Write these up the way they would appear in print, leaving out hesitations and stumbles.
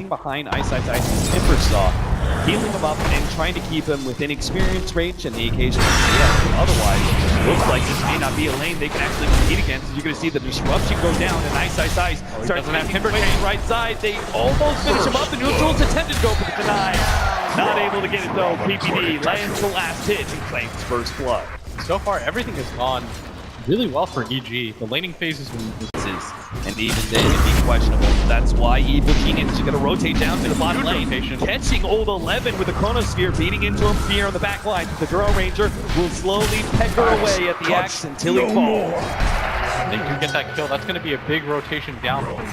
sitting behind Ice's Timber Saw, healing him up and trying to keep him within experience range and the occasional CF. Otherwise, looks like this may not be a lane they can actually compete against. You're going to see the disruption go down, and Ice starts to have Timber chain right side. They almost finish him up. The neutrals attempted to go for the deny. Not able to get it though. PPD lands the last hit and claims first blood. So far, everything has gone really well for EG. The laning phase has been... And even then, it'd be questionable. That's why Evil Genius is going to rotate down to the bottom lane. Catching Old 11 with the Chronosphere, beating into him Fear on the back line. The Duro Ranger will slowly pecker away at the axe until he falls. They do get that kill. That's going to be a big rotation down from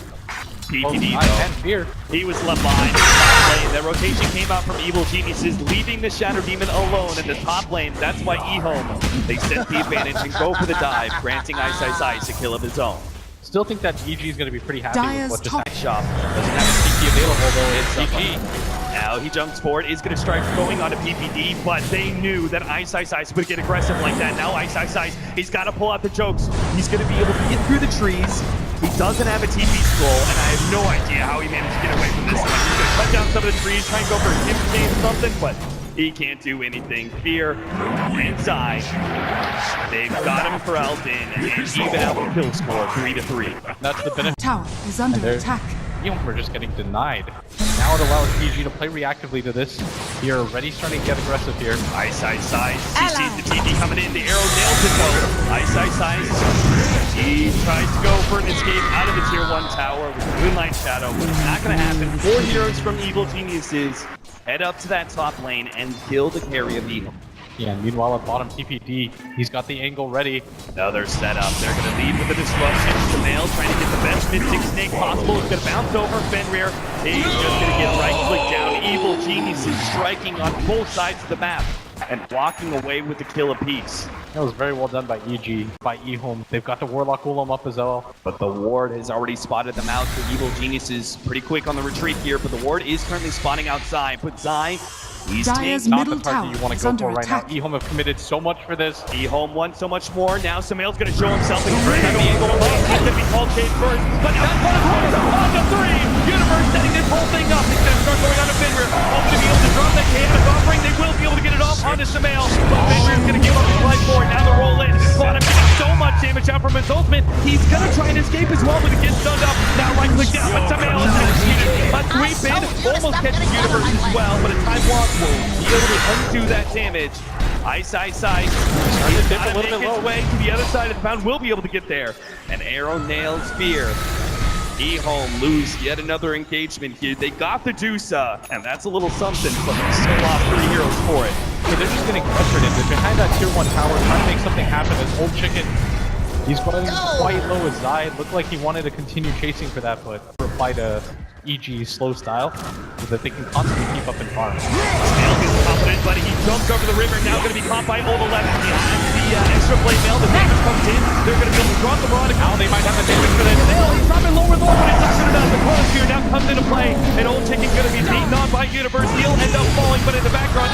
PPD and Fear. He was left behind in the top lane. That rotation came out from Evil Geniuses, leaving the Shadow Demon alone in the top lane. That's why EHOME, they set the advantage and go for the dive, granting Ice a kill of his own. Still think that EG is going to be pretty happy with what just happened. Shop Doesn't have a TP available though. It's EG. Now he jumps forward, is going to start going on a PPD, but they knew that Ice would get aggressive like that. Now Ice, he's got to pull out the jokes. He's going to be able to get through the trees. He doesn't have a TP scroll, and I have no idea how he managed to get away from this one. He's going to cut down some of the trees, try and go for a Tim game or something, but he can't do anything. Fear and Zai, they've got him corralled in and even out the kill score 3-3. That's the benefit. Tower is under attack. We're just getting denied. Now it allows EG to play reactively to this. Here, already starting to get aggressive here. Ice, he sees the TP coming in. The arrow nails it though. Ice. He tries to go for an escape out of the tier 1 tower with the Moonlight Shadow, but it's not going to happen. 4 heroes from Evil Geniuses head up to that top lane and kill the carry of EHOME. Yeah, meanwhile at bottom PPD, he's got the angle ready. Another setup. They're going to lead with the disruption. Sumail trying to get the best Mystic Snake possible. He's going to bounce over Fenrir. He's just going to get right-click down. Evil Geniuses striking on both sides of the map and walking away with the kill apiece. That was very well done by EG, by EHOME. They've got the Warlock Golem up as well. But the ward has already spotted them out. The Evil Geniuses pretty quick on the retreat here, but the ward is currently spawning outside. But Zai, he's taking not the target you want to go for right now. EHOME have committed so much for this. EHOME wants so much more. Now Sumail's going to show himself. He's going to be able to he's going to be called Cage first. But now on the 3. Universe setting this whole thing up. He's going to start going on to Fenrir. Hoping to be able to drop that canvas offering. They will be able to get it off onto Sumail. But Fenrir's going to give up his life for it. Now the roll in. Bottom so much damage out from his ultimate. He's going to try and escape as well, but he gets stunned up. Now right click down, but Sumail is executed. A sweep in. Almost catches Universe as well, but a time walk will be able to undo that damage. Ice. He's got to make his way to the other side of the pound. Will be able to get there. An arrow nails Fear. EHOME lose yet another engagement here. They got the Dusa, and that's a little something, but they still lost 3 heroes for it. So they're just getting frustrated. They're behind that tier 1 tower, trying to make something happen. As Old Chicken, he's running quite low as Zai. It looked like he wanted to continue chasing for that, but reply to EG's slow style so that they can constantly keep up in farm. Mail is confident, but he jumps over the river. Now going to be caught by Old 11 behind the extra play Mail. The damage comes in. They're going to be able to drop the rod. Now they might have the damage for this. Mail, he's dropping lower, but it's not good enough. The Chronosphere now comes into play, and Old Chicken's going to be beaten on by Universe. He'll end up falling, but in the background,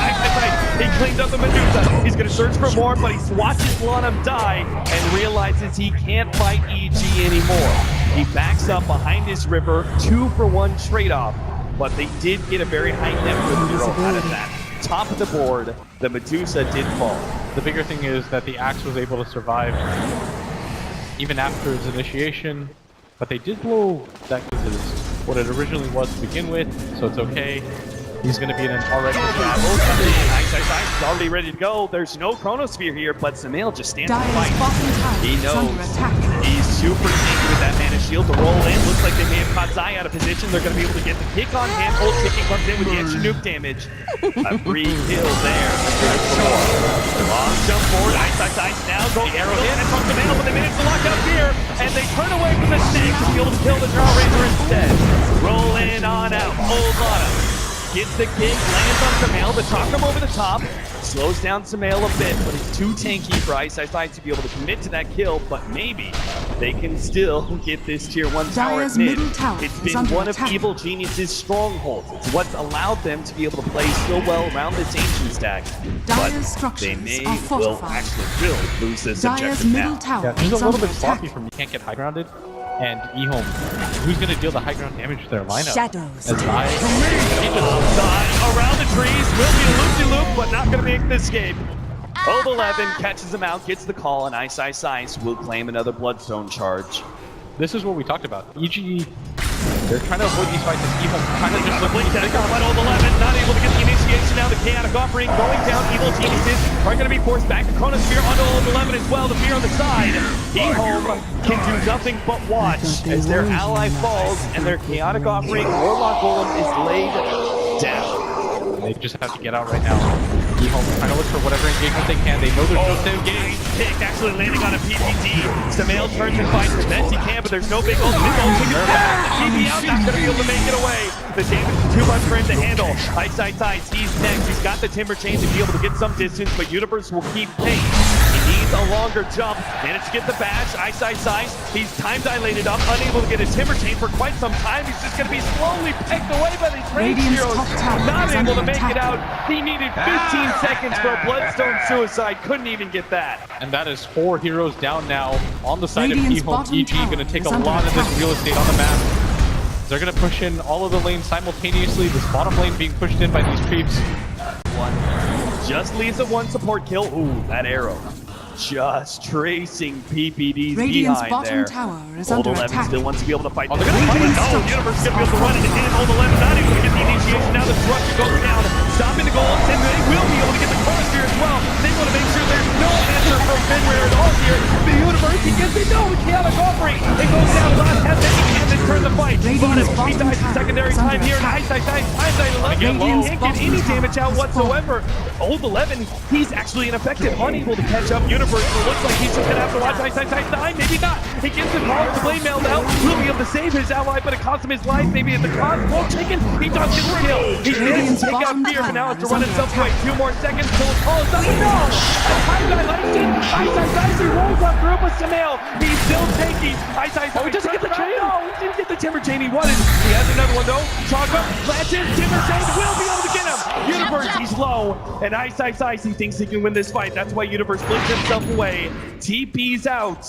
he cleaned up the Medusa. He's going to search for more, but he watches Lanham die and realizes he can't fight EG anymore. He backs up behind this river, 2-for-1 trade-off, but they did get a very high net worth hero out of that. Top of the board, the Medusa did fall. The bigger thing is that the Axe was able to survive even after his initiation, but they did blow that because what it originally was to begin with, so it's okay. He's going to be in an already Ice is already ready to go. There's no Chronosphere here, but Sumail just stands and fights. He knows he's super tanky with that mana shield to roll in. Looks like they may have caught Zai out of position. They're going to be able to get the kick on him. Old Chicken comes in with the extra nuke damage. A free kill there. Long jump forward. Ice now go the arrow in and from Sumail, but they manage to lock up here, and they turn away from the snake to be able to kill the Draw Razor instead. Roll in on out. Old Lanham gets the kick, lands on Sumail, but talk him over the top, slows down Sumail a bit, but it's too tanky for Ice to be able to commit to that kill, but maybe they can still get this tier 1 tower at mid. It's been one of Evil Genius's strongholds. It's what's allowed them to be able to play so well around this ancient stack, but they will actually lose this objective now. Yeah, he's a little bit sloppy from you can't get high grounded. and EHOME, who's going to deal the high ground damage to their lineup? Shadows. As I, Around the trees, will be a loop-de-loop, but not going to make the escape. Old 11 catches him out, gets the call, and Ice will claim another Bloodstone charge. this is what we talked about. EG, they're trying to avoid these fights, and EHOME kind of just looking Blink down on Old 11, not able to get the initiation now. The chaotic offering going down. Evil geniuses are going to be forced back. The Chronosphere onto Old 11 as well. The fear on the side. EHOME can do nothing but watch as their ally falls and their chaotic offering Warlock Golem is laid down. They just have to get out right now. EHOME trying to look for whatever engagement they can. They know there's no save game. Pick actually landing on a PPT. Samael turns and fights as best he can, but there's no big ult. Big ult chickens back. TP out, not going to be able to make it away. The damage is too much for him to handle. Ice, he's next. He's got the Timber Chain to be able to get some distance, but Universe will keep pace. He needs a longer jump. Managed to get the badge. Ice. He's time dilated up, unable to get a Timber Chain for quite some time. He's just going to be slowly pecked away by these range heroes. Not able to make it out. He needed 15 seconds for a Bloodstone suicide. Couldn't even get that. And that is 4 heroes down now on the side of EHOME. EG going to take a lot of attack. this real estate on the map. They're going to push in all of the lanes simultaneously. This bottom lane being pushed in by these creeps. Just leaves a 1 support kill. Ooh, that arrow. Just tracing PPDs Radiant's behind bottom there. tower is Old under 11 attack. still wants to be able to fight. Oh, they're gonna fight. Radiant's No, Universe is going to be able to run it in. Old 11 not able to get the initiation. Now the disruption goes down. Stopping the goals, and they will be able to get the Chronosphere as well. They want to make sure there's no answer from Finware at all here. The Universe, he gets it. No, the chaotic offering. It goes down. Last has it. He can't turn the fight. Radiant's He dies the secondary time here. And Ice. Radiant's Can't get any damage out whatsoever. Old 11, he's actually ineffective, unable to catch up. Universe, it looks like he's just gonna have to watch Ice die. Maybe not. He gets the call to blade mailed out. Will be able to save his ally, but it cost him his life. Maybe at the cost. Well, Chicken, he does get the kill. He did take out Fear, but now has to run himself away. 2 more seconds till the call is done. No! Time dilation. Ice, he rolls up through with Samael. He's still taking. Ice, he doesn't get the chain. No, he didn't get the Timber Chain he wanted. He has another one though. Chalk up, Legend, Timber Chain will be able to get him. Universe, he's low, and Ice, he thinks he can win this fight. That's why Universe flips himself away. TP's out.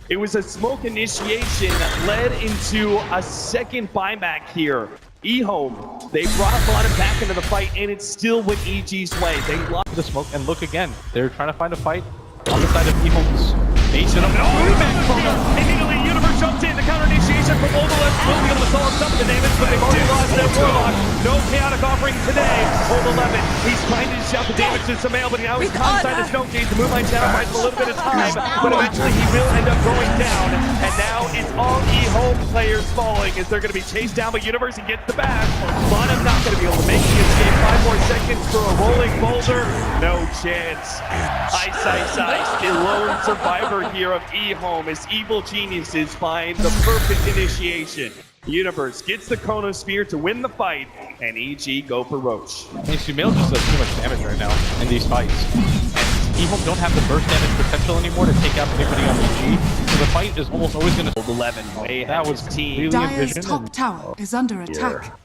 It was a smoke initiation that led into a second buyback here. EHOME, they brought Bottom back into the fight, and it's still went EG's way. They lost The smoke, and look again. They're trying to find a fight on the side of EHOME's base. And immediately Universe jumps in. The counter initiation from Old 11 will be able to solve some of the damage, but they've already lost their Warlock. No chaotic offering today. Old 11, he's trying to shout the damage to Samael, but now he's caught inside the snow cage. The Moonlight Shadow buys a little bit of time, but eventually he will end up going down. And now it's all EHOME players falling as they're going to be chased down by Universe. He gets the bash. Bonham not going to be able to make the escape. 5 more seconds for a rolling boulder. No chance. Ice. The lone survivor here of EHOME as evil geniuses find the perfect initiation. Universe gets the Chronosphere to win the fight, and EG go for Roach. I mean, Sumail just does too much damage right now in these fights. And EHOME don't have the burst damage potential anymore to take out anybody on EG, so the fight is almost always going to... Old 11 way ahead That of was his team. really Dire's envisioned. top tower is under attack.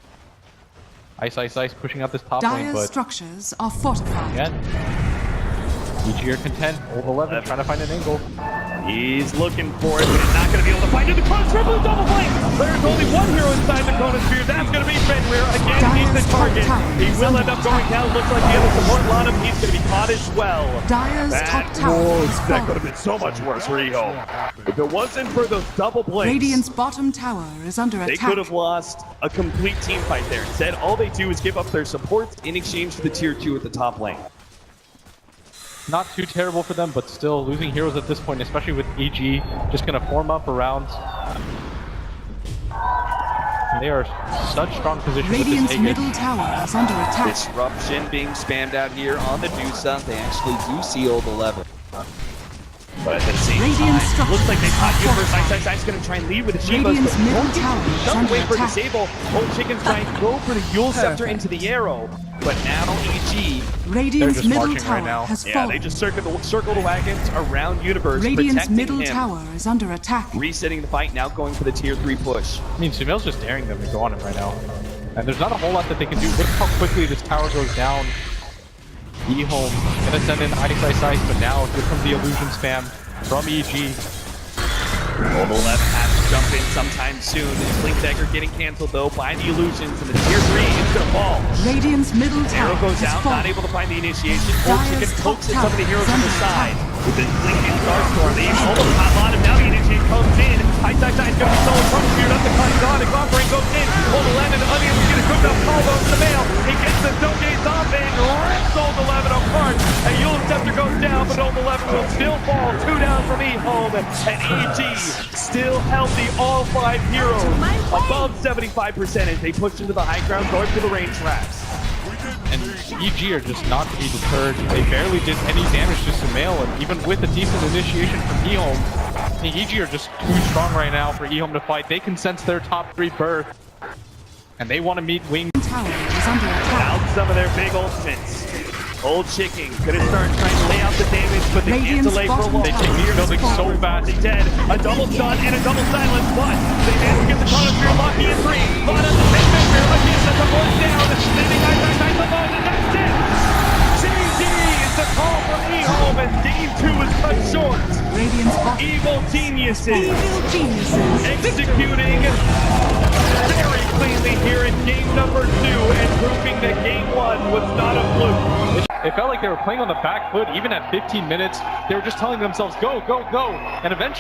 Ice pushing out this top lane, Dire's but structures are fortified. again, EG are content. Old 11 trying to find an angle. He's looking for it, but he's not going to be able to find it. The Chronosphere with a double flank. There's only one hero inside the Chronosphere. That's going to be Fenrir. Again, he's the target. He will end up going down. Looks like the other support Lanham. He's going to be caught as well. Dire's top tower is That could have fallen. been so much worse for EHOME. If it wasn't for those double blinks, Radiant's bottom tower is under they attack. could have lost a complete team fight there. Instead, all they do is give up their support in exchange for the tier 2 at the top lane. Not too terrible for them, but still losing heroes at this point, especially with EG just going to form up around. And they are such strong position with this Radiant's Hagen. middle tower is under attack. Disruption being spammed out here on the Dusa. They actually do see Old 11. But at the same Radiant time, looks like they caught structures Universe. are Ice going to try and lead with the Shivas, Radiant's but middle won't tower is doesn't under wait for attack. disable. Old Chicken's trying to go for the Yule Scepter into the arrow. But now EG, Radiant's just middle marching right tower now. has yeah, fallen. they just circle the wagons around Universe, Radiant's protecting middle him. tower is under attack. Resetting the fight, now going for the tier 3 push. I mean, Sumail's just daring them to go on him right now. And there's not a whole lot that they can do. Look how quickly this tower goes down. EHOME gonna send in Ice, but now here comes the illusion spam from EG. Mobile left has to jump in sometime soon. Blink Dagger getting canceled though by the illusions, and the tier 3 is gonna fall. Radiant's middle Arrow tower goes is down, not falling. able to find the initiation. Old Dire's Chicken top pokes at some of the tower heroes is on the under side. attack. With the blinking Starstorm, they almost hotline him. Now the initiate comes in. TI6 is gonna be solo from Feared up the cutting on. The Conquering goes in. Old 11 unable to get a good enough combo to the mail. He gets the Dogates off and rips Old 11 apart. And Yule's Scepter goes down, but Old 11 will still fall. 2 down from EHOME. And EG still healthy, all 5 heroes. Above 75% as they push into the high ground, going for the range traps. And EG are just not to be deterred. They barely did any damage to Sumail, and even with a decent initiation from EHOME, the EG are just too strong right now for EHOME to fight. They can sense their top 3 berth, and they want to meet Wing. Tower is under attack. Out some of their big ultimates. Old Chicken gonna start trying to lay out the damage, but they can't Radiant's delay for bottom long. They take these buildings so fast. Dead. A double stun and a double silence, but they managed to get the Chronosphere lucky in 3. Lot of the same measure again, that's a one down. Leaving I alone, and that's it. GG is the call from EHOME, and game 2 is cut short. Radiant's bottom. Evil geniuses Evil geniuses. executing very cleanly here in game number 2 and proving that game 1 was not a fluke. It felt like they were playing on the back foot. Even at 15 minutes, they were just telling themselves, go, go, go. And eventually,